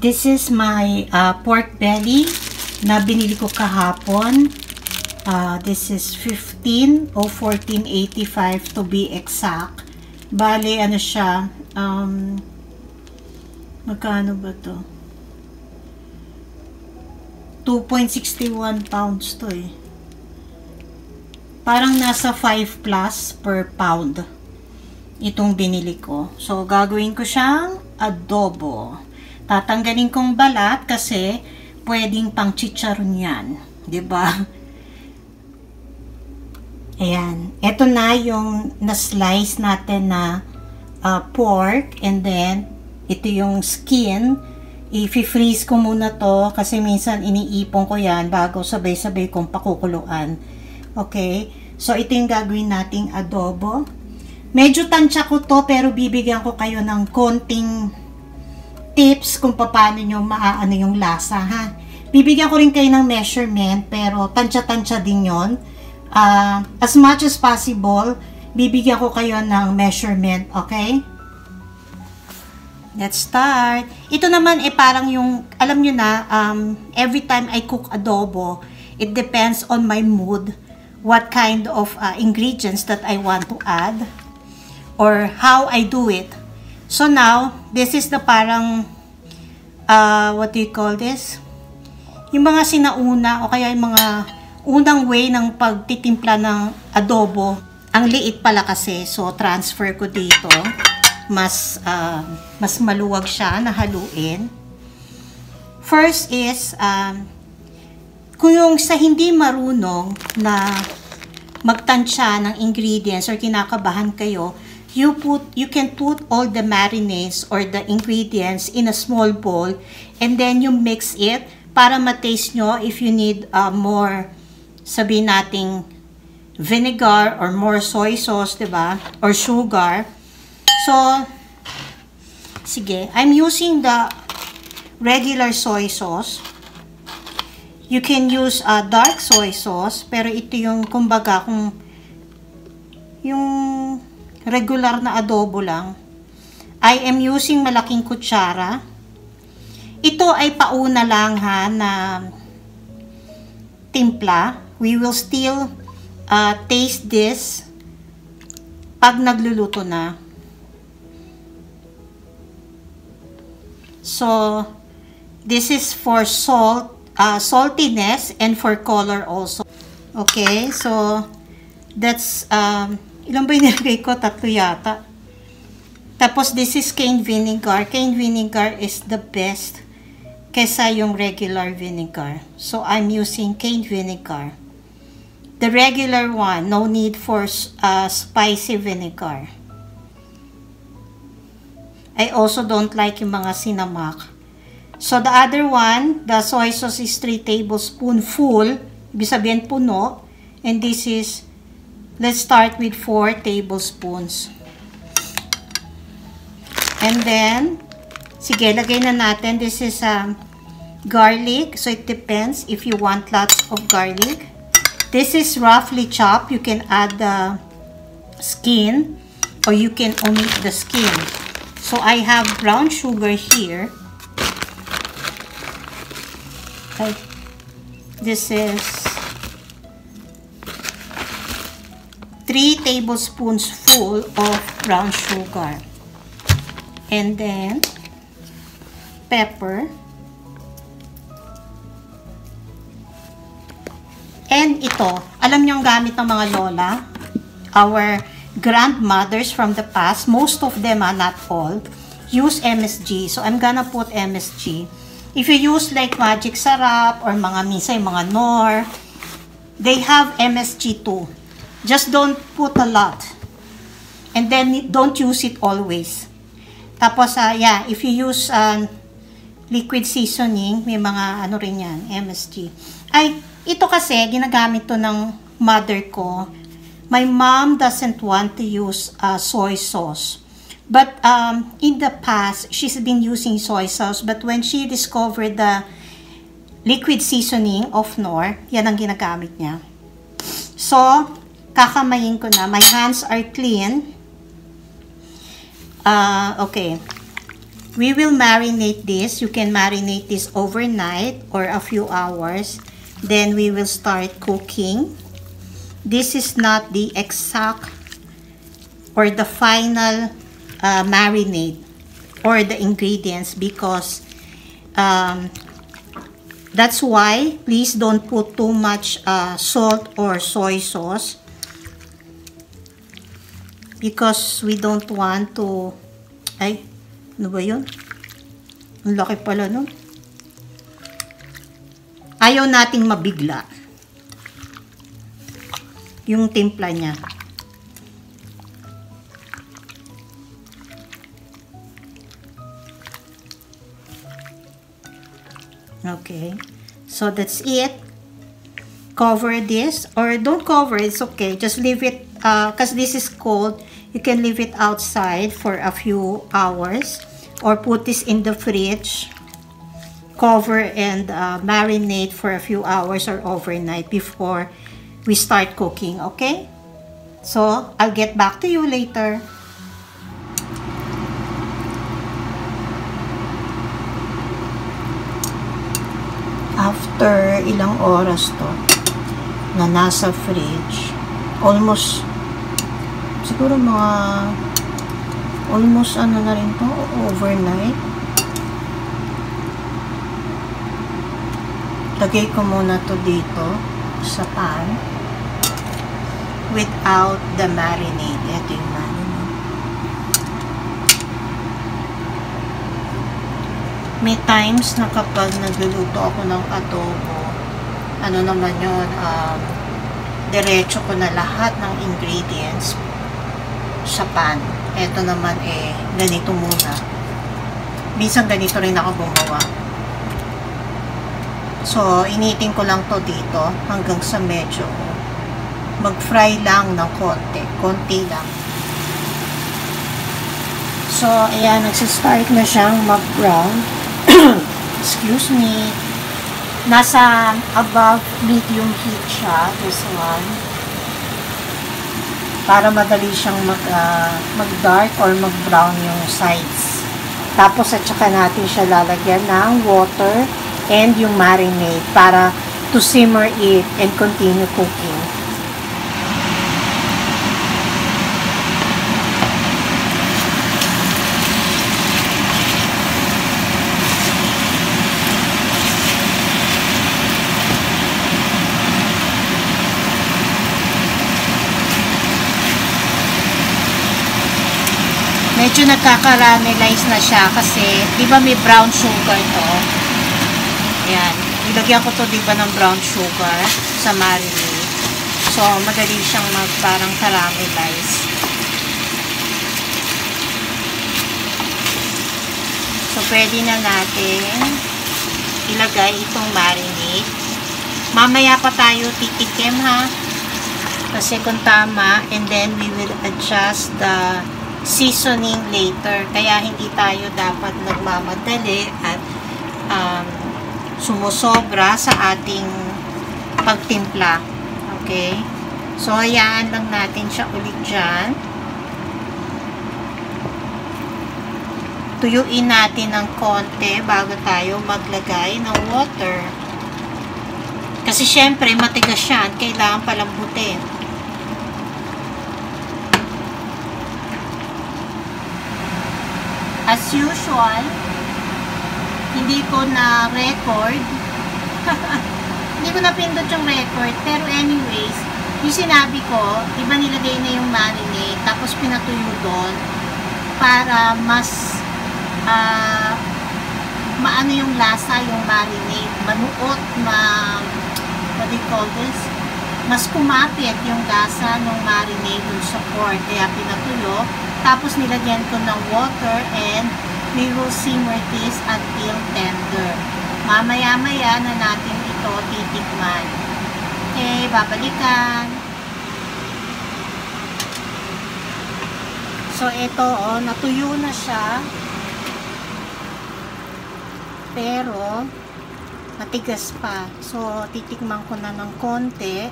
This is my pork belly na binili ko kahapon. This is 15 o 14.85 to be exact. Bale, ano siya, magkano ba to? 2.61 pounds to eh. Parang nasa 5 plus per pound itong binili ko. So, gagawin ko siyang adobo. Tatanggalin kong balat kasi pwedeng pang chicharon yan. 'Di ba? Ayan. Ito na yung na-slice natin na pork. And then, ito yung skin. I-freeze ko muna to kasi minsan iniipon ko yan bago sabay-sabay kong pakukuluan. Okay? So, ito yung gagawin nating adobo. Medyo tansya ko to pero bibigyan ko kayo ng konting tips kung paano nyo maaano yung lasa, ha? Bibigyan ko rin kayo ng measurement pero tansya-tansya din yon. As much as possible, bibigyan ko kayo ng measurement, okay? Let's start. Ito naman parang yung, alam nyo na, every time I cook adobo, it depends on my mood, what kind of ingredients that I want to add, or how I do it. So now, this is the parang, what do you call this? Yung mga sinauna, o kaya yung mga unang way ng pagtitimpla ng adobo. Ang liit pala kasi, so transfer ko dito. Mas maluwag siya na haluin. First is, kung yung sa hindi marunong na magtansya ng ingredients or kinakabahan kayo, you can put all the marinades or the ingredients in a small bowl and then you mix it para ma-taste nyo if you need more, sabihin nating vinegar or more soy sauce, diba? Or sugar. So, sige, I'm using the regular soy sauce. You can use dark soy sauce, pero ito yung, kumbaga, kung yung regular na adobo lang. I am using malaking kutsara. Ito ay pauna lang ha na timpla. We will still taste this pag nagluluto na. So, this is for saltiness and for color also. Okay, so that's ilan ba yung nilagay ko? 3 yata. Tapos, this is cane vinegar. Cane vinegar is the best kesa yung regular vinegar. So, I'm using cane vinegar. The regular one, no need for spicy vinegar. I also don't like yung mga sinamak. So, the other one, the soy sauce is 3 tablespoons full. Ibig sabihin puno. And this is, let's start with 4 tablespoons. And then, sige, lagay na natin. This is garlic. So, it depends if you want lots of garlic. This is roughly chopped. You can add the skin or you can omit the skin. So, I have brown sugar here. Okay. This is 3 tablespoons full of brown sugar. And then, pepper. And ito, alam niyo ang gamit ng mga lola, our grandmothers from the past, most of them, not all, use MSG. So, I'm gonna put MSG. If you use like Magic Sarap or mga minsan mga Knorr, they have MSG too. Just don't put a lot. And then, don't use it always. Tapos, yeah, if you use liquid seasoning, may mga ano rin yan, MSG. Ay, ito kasi, ginagamit to ng mother ko. My mom doesn't want to use soy sauce. But in the past, she's been using soy sauce. But when she discovered the liquid seasoning of Knorr, yan ang ginagamit niya. So, kakamayin ko na. My hands are clean. Okay. We will marinate this. You can marinate this overnight or a few hours. Then we will start cooking. This is not the exact or the final marinade or the ingredients, because that's why please don't put too much salt or soy sauce, because we don't want to, ay, ano ba yun? Ang laki pala nun. Ayaw nating mabigla yung timpla niya. Okay, so that's it. Cover this, or don't cover, it's okay. Just leave it, because this is cold. You can leave it outside for a few hours, or put this in the fridge. Cover and marinate for a few hours or overnight before we start cooking, okay? So, I'll get back to you later. After ilang oras to na nasa fridge, almost siguro mga almost ano na rin to, overnight. Lagay ko muna to dito sa pan without the marinade. Ito yung marinade. May times na kapag nagluluto ako ng adobo, ano naman yun, diretso ko na lahat ng ingredients sa pan. Ito naman ganito muna. Minsan ganito rin ako gumawa. So, initin ko lang to dito hanggang sa medyo mag-fry lang ng konti lang. So, ayan, nagsistart na siyang mag-brown. Excuse me. Nasa above medium heat siya, this one. Para madali siyang mag-dark or mag-brown yung sides. Tapos, at saka natin siya lalagyan ng water and yung marinade para to simmer it and continue cooking. Medyo nagkakaramelize na siya kasi, di ba may brown sugar to? Ayan. Ilagyan ko to, di ba, ng brown sugar sa marinade. So, madali siyang parang caramelize. So, pwede na natin ilagay itong marinade. Mamaya pa tayo titikim, ha? Kasi kung tama, and then we will adjust the seasoning later. Kaya hindi tayo dapat nagmamadali at sumusobra sa ating pagtimpla. Okay? So, hayaan lang natin siya ulit dyan. Tuyuin natin ng konti bago tayo maglagay ng water. Kasi syempre, matigas yan. Kailangan palambutin. As usual, hindi ko na record. Hindi ko na pindot yung record. Pero anyways, yung sinabi ko, iba nilagay na yung marinade, tapos pinatuyo doon para mas maano yung lasa yung marinade. Manuot, what do you call this? Mas kumapit yung lasa ng marinade dun sa pork. Kaya pinatuyo. Tapos nilagyan ko ng water and we will simmer this until tender. Mamaya-maya na natin ito titikman. Okay, babalikan. So, ito, natuyo na siya. Pero, matigas pa. So, titikman ko na ng konti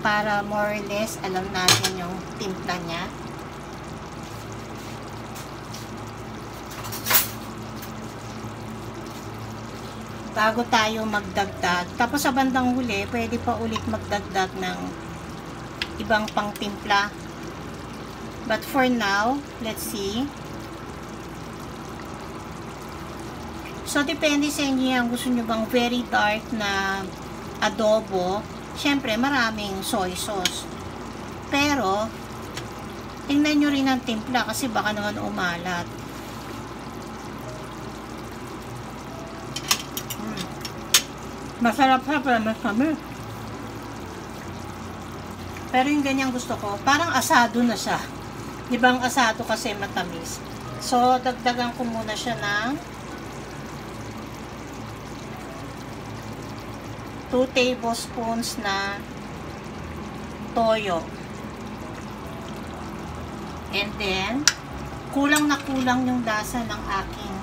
para more or less alam natin yung timpla niya. bago tayo magdagdag. Tapos sa bandang huli, pwede pa ulit magdagdag ng ibang pangtimpla. But for now, let's see. So, depende sa inyo yan. Gusto nyo bang very dark na adobo? Siyempre, maraming soy sauce. Pero, tingnan nyo rin ang timpla kasi baka naman umalat. Masarap siya, pero masami. Pero yung ganyan gusto ko, parang asado na siya. Di ba ang asado kasi matamis? So, dagdagan ko muna siya ng 2 tablespoons na toyo. And then, kulang na kulang yung lasa ng aking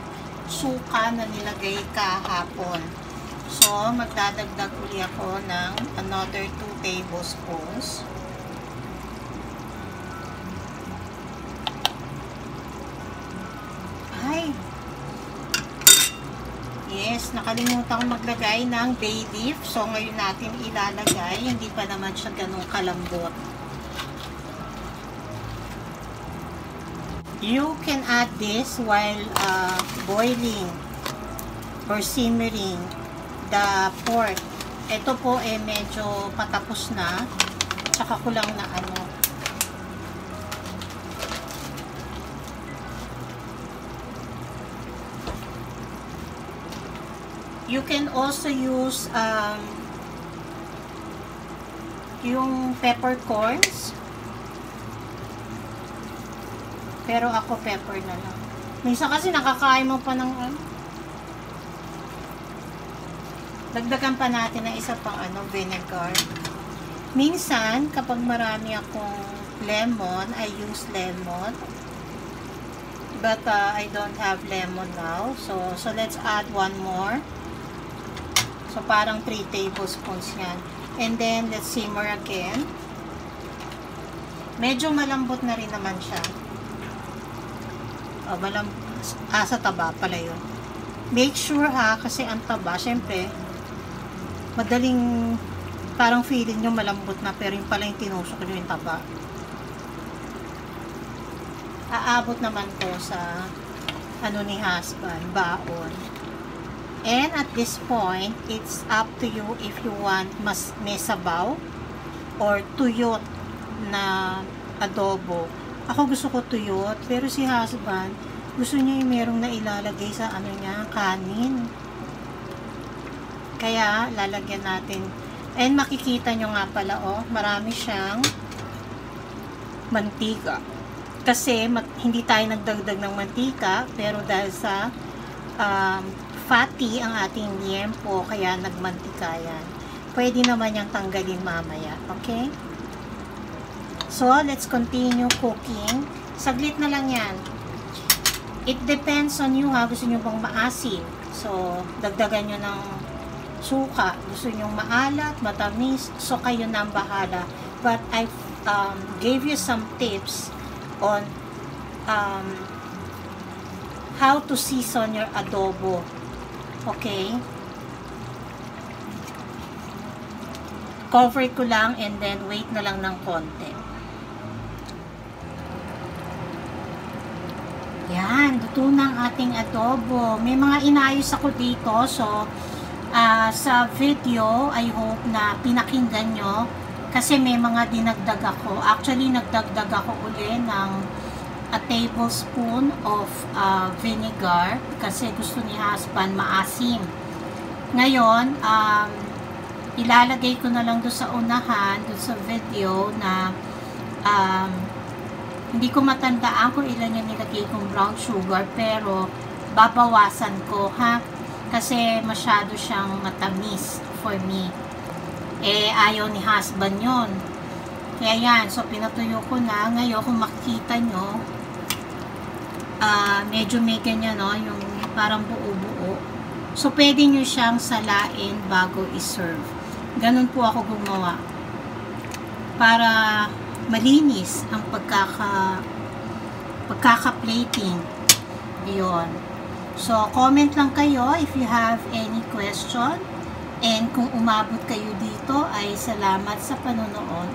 suka na nilagay kahapon. So, magdadagdag uli ako ng another 2 tablespoons. Ay! Yes, nakalimutan ko maglagay ng bay leaf. So, ngayon natin ilalagay. Hindi pa naman siya ganun kalambot. You can add this while boiling or simmering the pork. Ito po medyo patapos na. Tsaka ko lang na You can also use yung peppercorns. Pero ako pepper na lang. Minsan kasi nakakain mo pa ng dagdagan pa natin ng isa pang vinegar. Minsan, kapag marami akong lemon, I use lemon. But I don't have lemon now. So let's add one more. So, parang 3 tablespoons yan. And then, let's simmer again. Medyo malambot na rin naman siya. Sa taba pala yun. Make sure kasi ang taba, syempre, madaling, parang feeling nyo malambot na, pero yung pala yung tinusok nyo yung taba. Aabot naman to sa, ni husband, baon. And at this point, it's up to you if you want may sabaw or tuyot na adobo. Ako gusto ko tuyot, pero si husband, gusto niya yung merong na ilalagay sa kanin. Kaya, lalagyan natin. And makikita nyo nga pala, marami siyang mantika. Kasi, hindi tayo nagdagdag ng mantika, pero dahil sa fatty ang ating liempo, kaya nagmantika yan. Pwede naman yung tanggalin mamaya. Okay? So, let's continue cooking. Saglit na lang yan. It depends on you Gusto nyo bang maasim? So, dagdagan nyo ng suka. Gusto nyo maalat, matamis. So, kayo na ang bahala. But I gave you some tips on how to season your adobo. Okay? Cover ko lang and then wait na lang ng konti. Yan, luto na ang ating adobo. May mga inayos ako dito. So, sa video, I hope na pinakinggan nyo. Kasi may mga dinagdag ako. Actually, nagdagdag ako uli ng a tablespoon of vinegar kasi gusto ni husband maasim. Ngayon, ilalagay ko na lang doon sa unahan, doon sa video na hindi ko matandaan kung ilan yung nilagay kong brown sugar, pero babawasan ko kasi masyado siyang matamis for me. Ayaw ni husband yon. Kaya yan, so pinatuyo ko na. Ngayon, kung makikita nyo, medyo may ganyan, yung parang buo-buo. So, pwede nyo siyang salain bago i-serve. Ganun po ako gumawa. Para malinis ang pagkaka-plating. Yun. So, comment lang kayo if you have any question. And kung umabot kayo dito ay salamat sa panonood.